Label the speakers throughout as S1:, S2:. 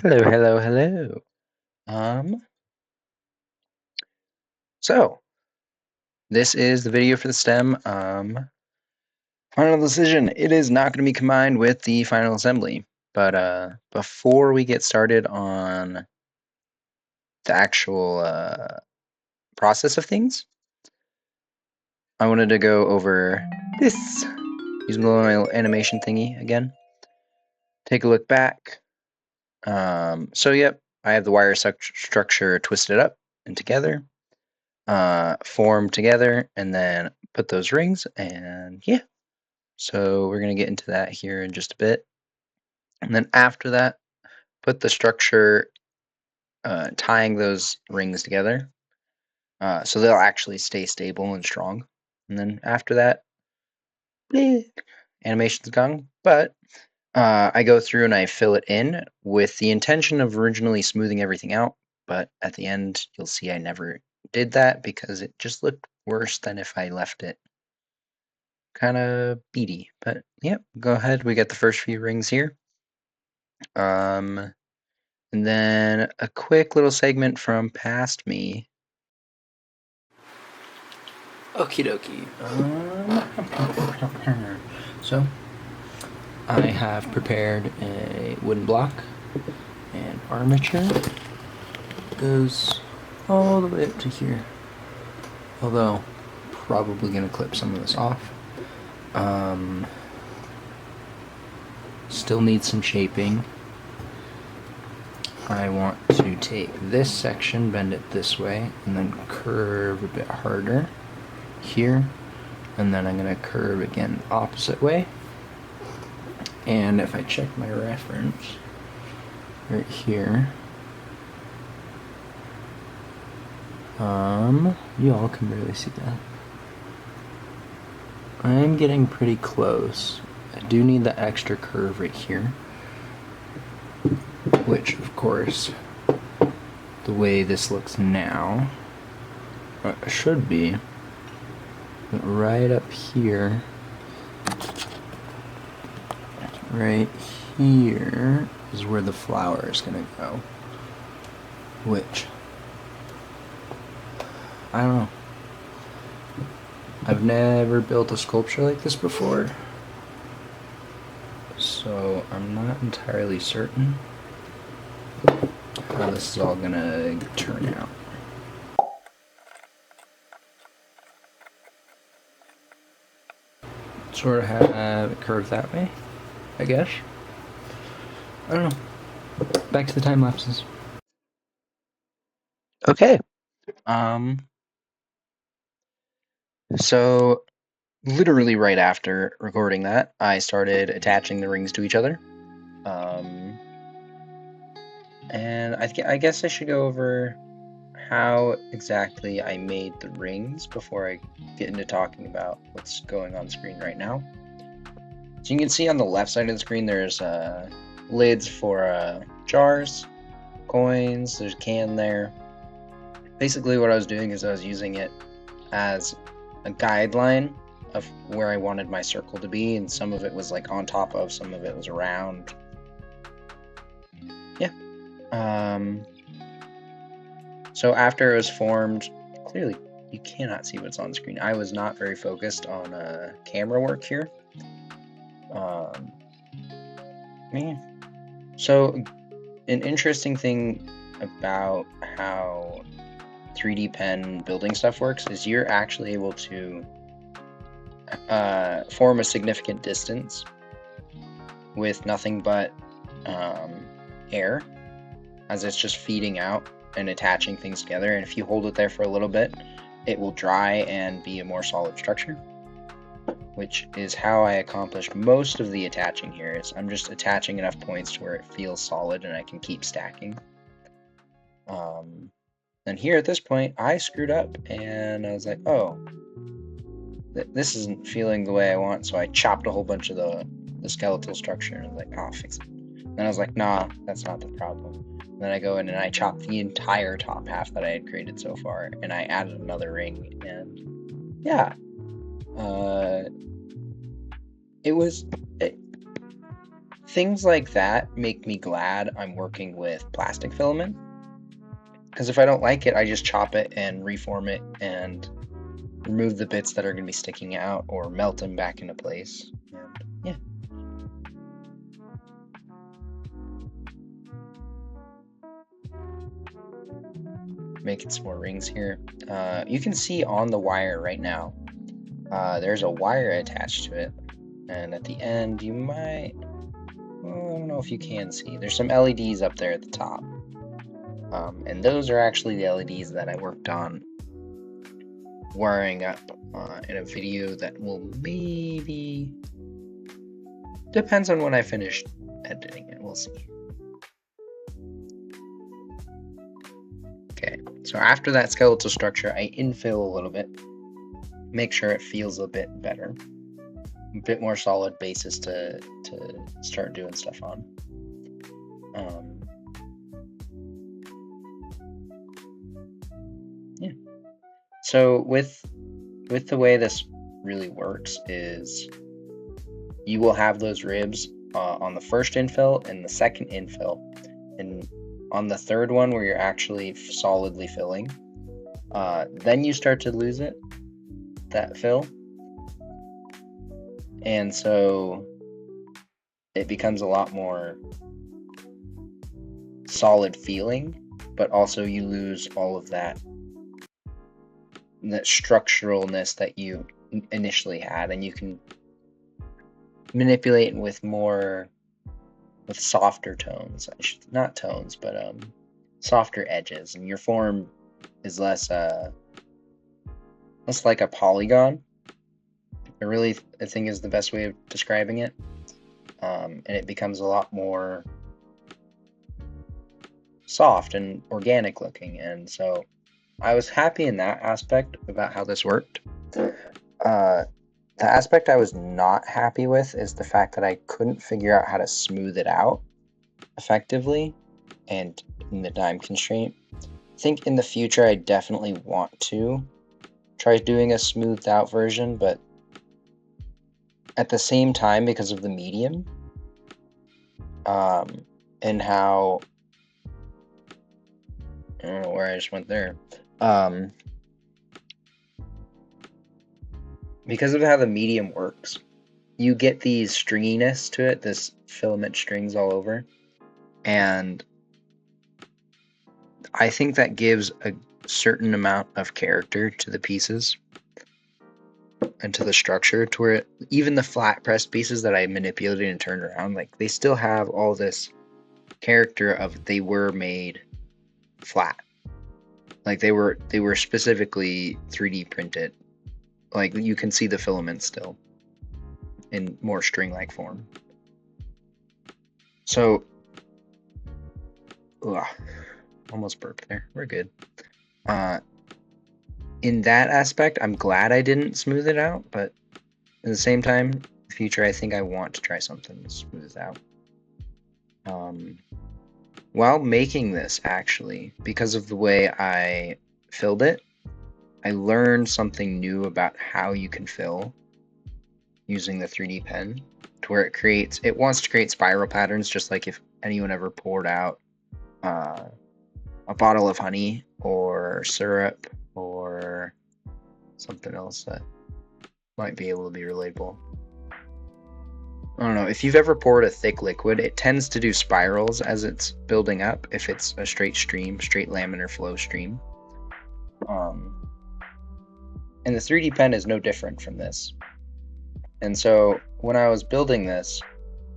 S1: Hello, hello, hello. Um, so this is the video for the stem. Final decision. It is not going to be combined with the final assembly. But before we get started on the actual process of things, I wanted to go over this using the little animation thingy again. Take a look back. Yep, I have the wire structure twisted up and together. Form together, and then put those rings, and yeah. So we're going to get into that here in just a bit. And then after that, put the structure tying those rings together so they'll actually stay stable and strong. And then after that, animation's gone. But I go through and I fill it in with the intention of originally smoothing everything out. But at the end, you'll see I never did that because it just looked worse than if I left it kind of beady. But yep, go ahead. We got the first few rings here. And then a quick little segment from past me. Okie dokie. So I have prepared a wooden block and armature. Goes all the way up to here. Although probably gonna clip some of this off. Still needs some shaping. I want to take this section, bend it this way, and then curve a bit harder here. And then I'm going to curve again the opposite way. And if I check my reference right here, you all can barely see that. I'm getting pretty close. I do need the extra curve right here, which of course, the way this looks now, should be right up here. Right here is where the flower is gonna go, which, I don't know. I've never built a sculpture like this before, so I'm not entirely certain how this is all gonna turn out. Sort of have it curved that way, I guess. I don't know. Back to the time lapses. Okay. So literally right after recording that, I started attaching the rings to each other. And I guess I should go over how exactly I made the rings before I get into talking about what's going on screen right now. So you can see on the left side of the screen there's lids for jars, coins, there's a can there. Basically what I was doing is I was using it as a guideline of where I wanted my circle to be, and some of it was like on top of, some of it was around. Yeah. So after it was formed, clearly you cannot see what's on screen. I was not very focused on camera work here. So an interesting thing about how 3D pen building stuff works is you're actually able to form a significant distance with nothing but air, as it's just feeding out and attaching things together. And if you hold it there for a little bit, it will dry and be a more solid structure, which is how I accomplished most of the attaching here. Is I'm just attaching enough points to where it feels solid and I can keep stacking. And here at this point, I screwed up and I was like, oh, this isn't feeling the way I want, so I chopped a whole bunch of the skeletal structure, and I was like, oh, I'll fix it. And I was like, nah, that's not the problem. And then I go in and I chop the entire top half that I had created so far, and I added another ring, and yeah, things like that make me glad I'm working with plastic filament. Because if I don't like it, I just chop it and reform it and remove the bits that are going to be sticking out or melt them back into place. And yeah. Making some more rings here. You can see on the wire right now, there's a wire attached to it. And at the end, you might, well, I don't know if you can see, there's some LEDs up there at the top. And those are actually the LEDs that I worked on wiring up in a video that will maybe, depends on when I finish editing it, we'll see. Okay, so after that skeletal structure, I infill a little bit, make sure it feels a bit better, a bit more solid basis to start doing stuff on. Yeah. So with the way this really works is you will have those ribs on the first infill and the second infill, and on the third one where you're actually solidly filling, then you start to lose it, that fill, and so it becomes a lot more solid feeling, but also you lose all of that structuralness that you initially had, and you can manipulate with softer tones, not tones, but softer edges, and your form is less like a polygon. I think is the best way of describing it, and it becomes a lot more soft and organic looking, and so I was happy in that aspect about how this worked. The aspect I was not happy with is the fact that I couldn't figure out how to smooth it out effectively and in the time constraint. I think in the future I definitely want to try doing a smoothed out version, but at the same time, because of the medium and how, I don't know where I just went there. Because of how the medium works, you get these stringiness to it, this filament strings all over, and I think that gives a certain amount of character to the pieces and to the structure, to where even the flat pressed pieces that I manipulated and turned around, like, they still have all this character of they were made flat, like they were specifically 3D printed. Like, you can see the filaments still in more string-like form. So, almost burped there. We're good. In that aspect, I'm glad I didn't smooth it out, but at the same time, in the future, I think I want to try something smooth out. While making this, actually, because of the way I filled it, I learned something new about how you can fill using the 3D pen, to where it wants to create spiral patterns, just like if anyone ever poured out a bottle of honey or syrup or something else that might be able to be relatable. I don't know, if you've ever poured a thick liquid, it tends to do spirals as it's building up if it's a straight laminar flow stream. And the 3D pen is no different from this. And so when I was building this,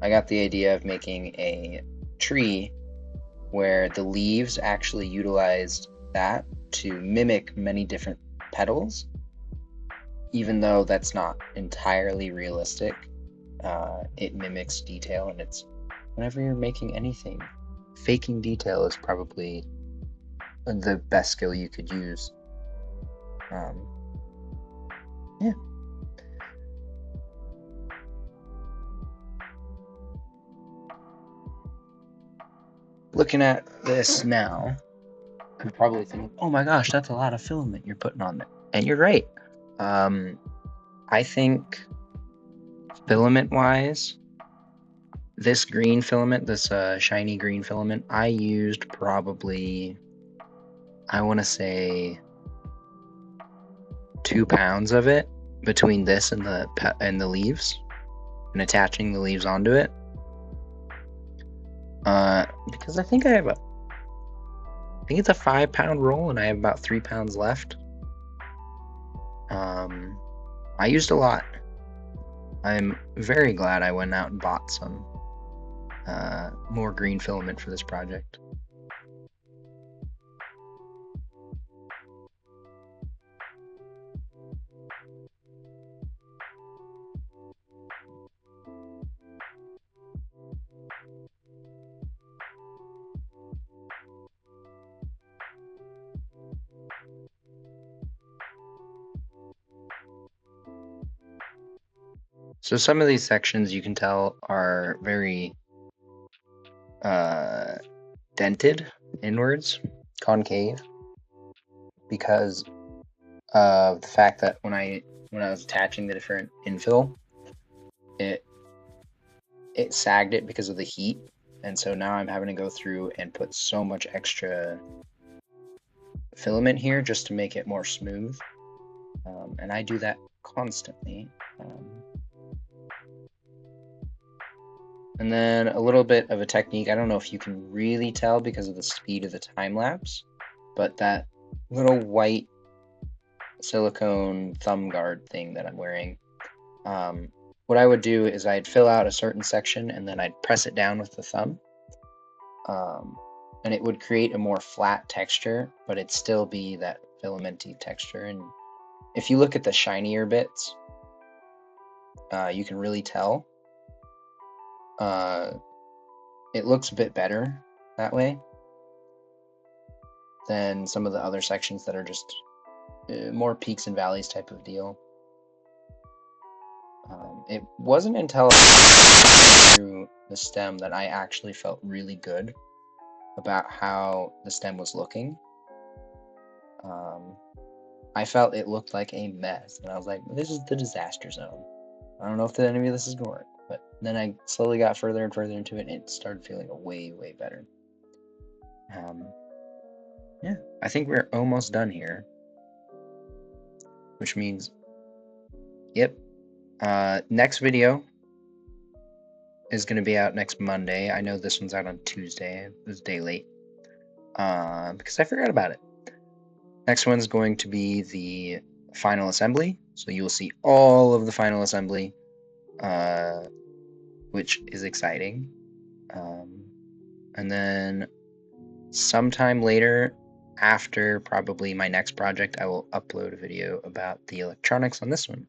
S1: I got the idea of making a tree where the leaves actually utilized that to mimic many different petals, even though that's not entirely realistic. It mimics detail, and it's, whenever you're making anything, faking detail is probably the best skill you could use. Yeah. Looking at this now, I'm probably thinking, oh my gosh, that's a lot of filament you're putting on there. And you're right. I think filament-wise, this green filament, this shiny green filament, I used probably, I want to say 2 pounds of it between this and the leaves, and attaching the leaves onto it. Because I think it's a 5-pound roll, and I have about 3 pounds left. I used a lot. I'm very glad I went out and bought some more green filament for this project. So some of these sections you can tell are very dented inwards, concave, because of the fact that when I was attaching the different infill, it sagged it because of the heat, and so now I'm having to go through and put so much extra filament here just to make it more smooth, and I do that constantly. And then a little bit of a technique. I don't know if you can really tell because of the speed of the time lapse, but that little white silicone thumb guard thing that I'm wearing, what I would do is I'd fill out a certain section and then I'd press it down with the thumb, and it would create a more flat texture, but it'd still be that filamenty texture. And if you look at the shinier bits, you can really tell. It looks a bit better that way than some of the other sections that are just more peaks and valleys type of deal. It wasn't until I through the stem that I actually felt really good about how the stem was looking. I felt it looked like a mess, and I was like, this is the disaster zone. I don't know if any of this is going to work, but then I slowly got further and further into it, and it started feeling way, way better. Yeah, I think we're almost done here, which means, yep, next video is going to be out next Monday. I know this one's out on Tuesday. It was a day late because I forgot about it. Next one's going to be the final assembly. So you will see all of the final assembly, which is exciting. And then sometime later, after probably my next project, I will upload a video about the electronics on this one.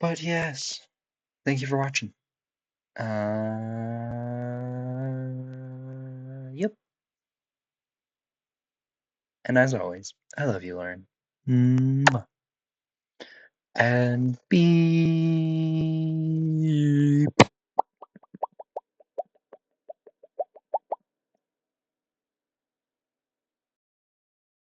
S1: But yes, thank you for watching. Yep. And as always, I love you, Lauren. And be